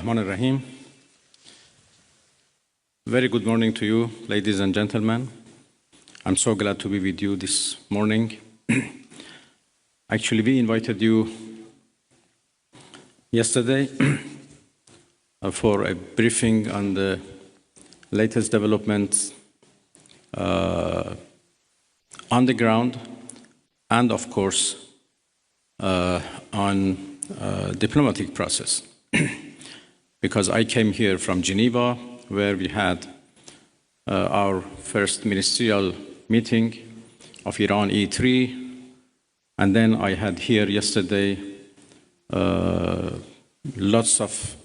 Bismillahirrahmanirrahim. Very good morning to you, ladies and gentlemen. I'm so glad to be with you this morning. Actually, we invited you yesterday for a briefing on the latest developments on the ground and, of course, on diplomatic process. Because I came here from Geneva, where we had our first ministerial meeting of Iran E3, and then I had here yesterday lots of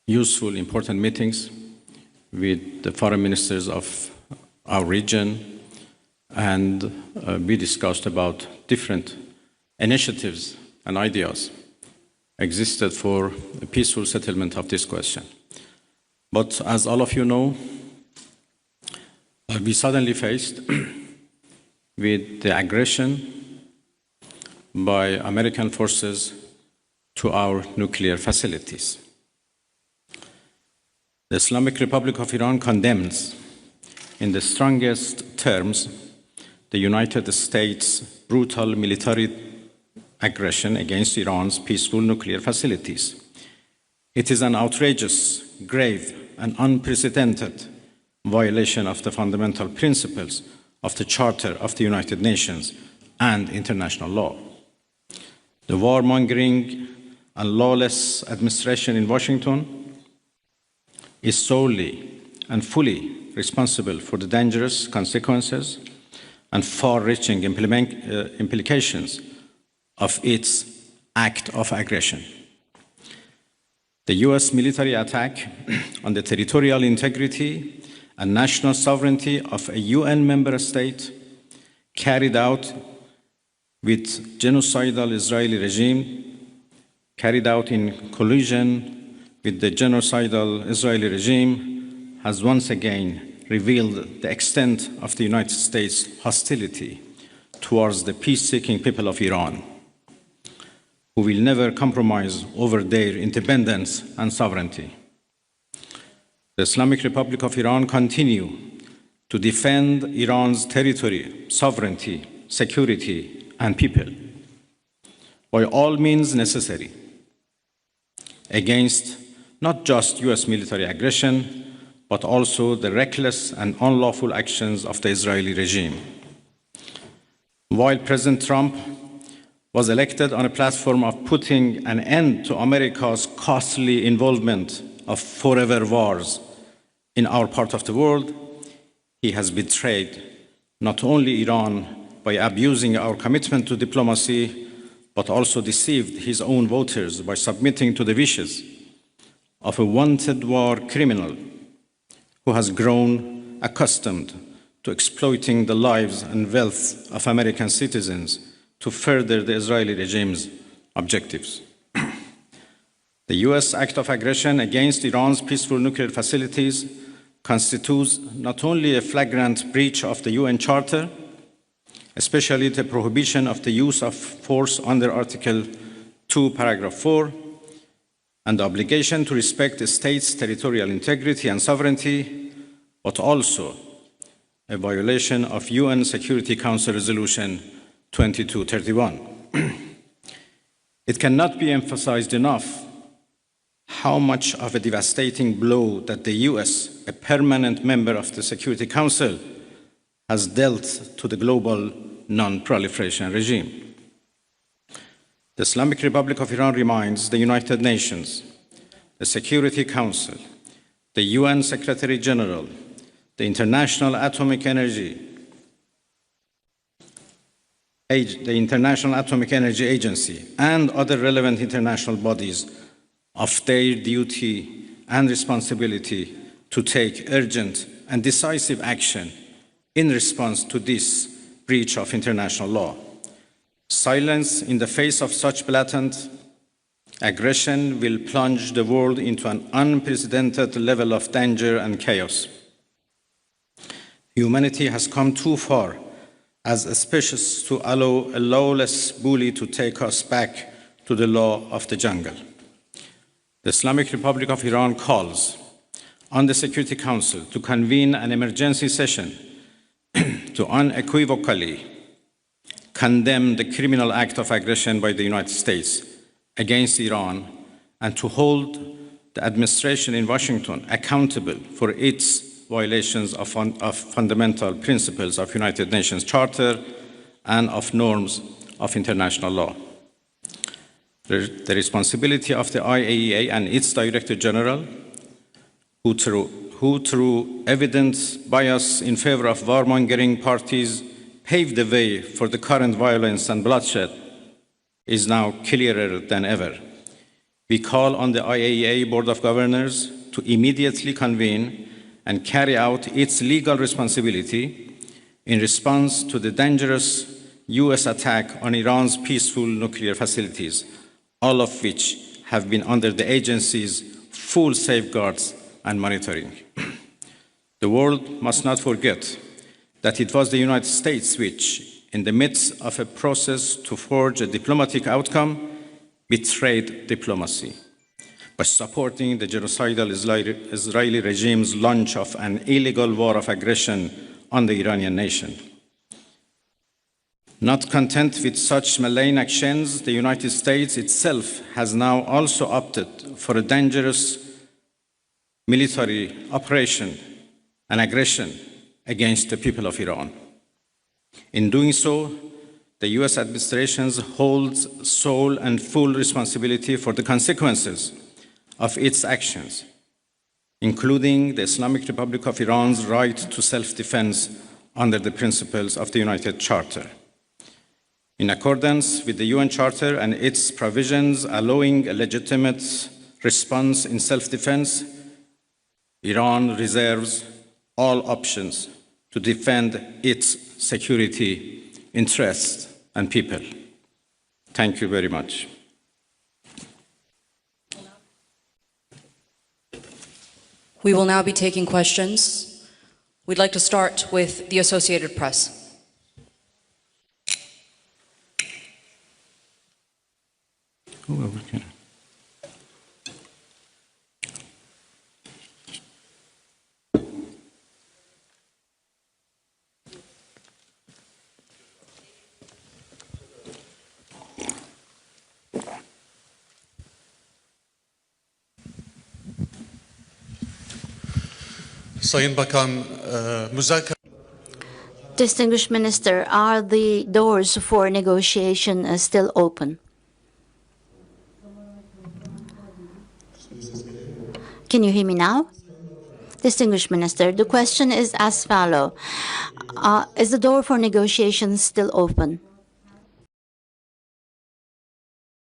useful, important meetings with the foreign ministers of our region, and we discussed about different initiatives and ideas existed for a peaceful settlement of this question. But as all of you know, we suddenly faced with the aggression by American forces to our nuclear facilities. The Islamic Republic of Iran condemns in the strongest terms the United States' brutal military aggression against Iran's peaceful nuclear facilities. It is an outrageous, grave, and unprecedented violation of the fundamental principles of the Charter of the United Nations and international law. The war-mongering and lawless administration in Washington is solely and fully responsible for the dangerous consequences and far-reaching implications of its act of aggression. The US military attack on the territorial integrity and national sovereignty of a UN member state carried out with genocidal Israeli regime, carried out in collusion with the genocidal Israeli regime, has once again revealed the extent of the United States' hostility towards the peace-seeking people of Iran, who will never compromise over their independence and sovereignty. The Islamic Republic of Iran continues to defend Iran's territory, sovereignty, security, and people by all means necessary against not just US military aggression, but also the reckless and unlawful actions of the Israeli regime. While President Trump was elected on a platform of putting an end to America's costly involvement of forever wars in our part of the world, he has betrayed not only Iran by abusing our commitment to diplomacy, but also deceived his own voters by submitting to the wishes of a wanted war criminal who has grown accustomed to exploiting the lives and wealth of American citizens to further the Israeli regime's objectives. The US act of aggression against Iran's peaceful nuclear facilities constitutes not only a flagrant breach of the UN Charter, especially the prohibition of the use of force under Article 2, Paragraph 4, and the obligation to respect the state's territorial integrity and sovereignty, but also a violation of UN Security Council Resolution 2231. It cannot be emphasized enough how much of a devastating blow that the US, a permanent member of the Security Council, has dealt to the global non-proliferation regime. The Islamic Republic of Iran reminds the United Nations, the Security Council, the UN Secretary General, the International Atomic Energy Agency, and other relevant international bodies of their duty and responsibility to take urgent and decisive action in response to this breach of international law. Silence in the face of such blatant aggression will plunge the world into an unprecedented level of danger and chaos. Humanity has come too far as a species to allow a lawless bully to take us back to the law of the jungle. The Islamic Republic of Iran calls on the Security Council to convene an emergency session to unequivocally condemn the criminal act of aggression by the United States against Iran and to hold the administration in Washington accountable for its violations of fundamental principles of United Nations Charter and of norms of international law. The responsibility of the IAEA and its Director General, who through evident bias in favor of war-mongering parties paved the way for the current violence and bloodshed, is now clearer than ever. We call on the IAEA Board of Governors to immediately convene and carry out its legal responsibility in response to the dangerous US attack on Iran's peaceful nuclear facilities, all of which have been under the agency's full safeguards and monitoring. The world must not forget that it was the United States which, in the midst of a process to forge a diplomatic outcome, betrayed diplomacy by supporting the genocidal Israeli regime's launch of an illegal war of aggression on the Iranian nation. Not content with such malign actions, the United States itself has now also opted for a dangerous military operation and aggression against the people of Iran. In doing so, the US administration holds sole and full responsibility for the consequences of its actions, including the Islamic Republic of Iran's right to self-defense under the principles of the United Charter. In accordance with the UN Charter and its provisions allowing a legitimate response in self-defense, Iran reserves all options to defend its security interests and people. Thank you very much. We will now be taking questions. We'd like to start with the Associated Press. Distinguished Minister, are the doors for negotiation still open? Can you hear me now? Distinguished Minister, the question is as follows. Is the door for negotiations still open?